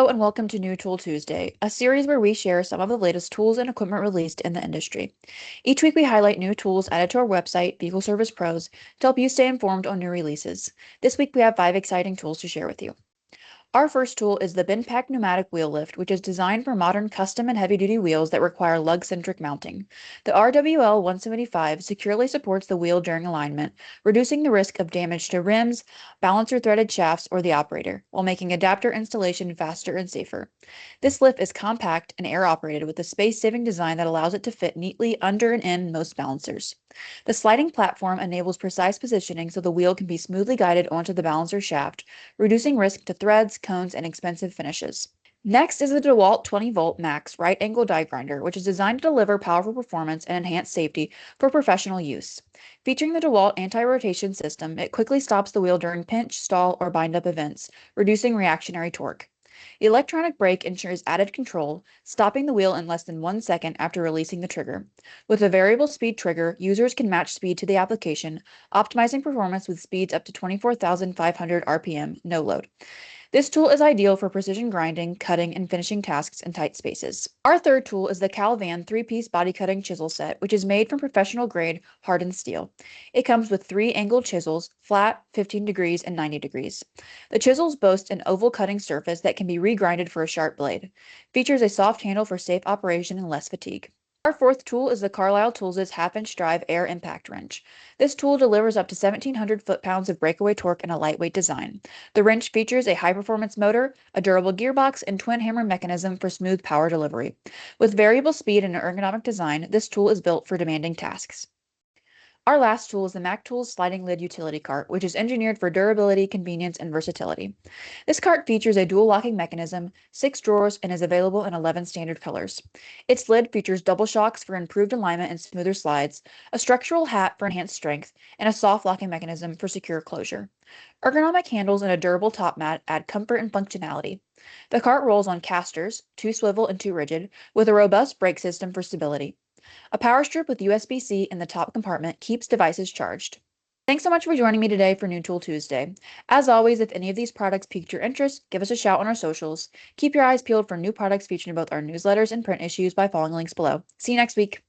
Hello and welcome to New Tool Tuesday, a series where we share some of the latest tools and equipment released in the industry. Each week we highlight new tools added to our website, Vehicle Service Pros, to help you stay informed on new releases. This week we have 5 exciting tools to share with you. Our first tool is the BendPak Pneumatic Wheel Lift, which is designed for modern custom and heavy-duty wheels that require lug-centric mounting. The RWL 175 securely supports the wheel during alignment, reducing the risk of damage to rims, balancer threaded shafts, or the operator, while making adapter installation faster and safer. This lift is compact and air-operated with a space-saving design that allows it to fit neatly under and in most balancers. The sliding platform enables precise positioning so the wheel can be smoothly guided onto the balancer shaft, reducing risk to threads, cones, and expensive finishes. Next is the DeWalt 20-volt max right angle die grinder, which is designed to deliver powerful performance and enhance safety for professional use. Featuring the DeWalt anti-rotation system, it quickly stops the wheel during pinch, stall, or bind-up events, reducing reactionary torque. The electronic brake ensures added control, stopping the wheel in less than 1 second after releasing the trigger. With a variable speed trigger, users can match speed to the application, optimizing performance with speeds up to 24,500 RPM, no load. This tool is ideal for precision grinding, cutting, and finishing tasks in tight spaces. Our third tool is the Carlyle 3-piece body cutting chisel set, which is made from professional-grade hardened steel. It comes with 3 angled chisels, flat, 15 degrees, and 90 degrees. The chisels boast an oval cutting surface that can be regrinded for a sharp blade. Features a soft handle for safe operation and less fatigue. Our fourth tool is the Carlyle Tools' half-inch drive air impact wrench. This tool delivers up to 1,700 foot-pounds of breakaway torque in a lightweight design. The wrench features a high-performance motor, a durable gearbox, and twin hammer mechanism for smooth power delivery. With variable speed and an ergonomic design, this tool is built for demanding tasks. Our last tool is the Mac Tools Sliding Lid Utility Cart, which is engineered for durability, convenience, and versatility. This cart features a dual locking mechanism, 6 drawers, and is available in 11 standard colors. Its lid features double shocks for improved alignment and smoother slides, a structural hat for enhanced strength, and a soft locking mechanism for secure closure. Ergonomic handles and a durable top mat add comfort and functionality. The cart rolls on casters, 2 swivel and 2 rigid, with a robust brake system for stability. A power strip with USB-C in the top compartment keeps devices charged. Thanks so much for joining me today for New Tool Tuesday. As always, if any of these products piqued your interest, give us a shout on our socials. Keep your eyes peeled for new products featured in both our newsletters and print issues by following links below. See you next week.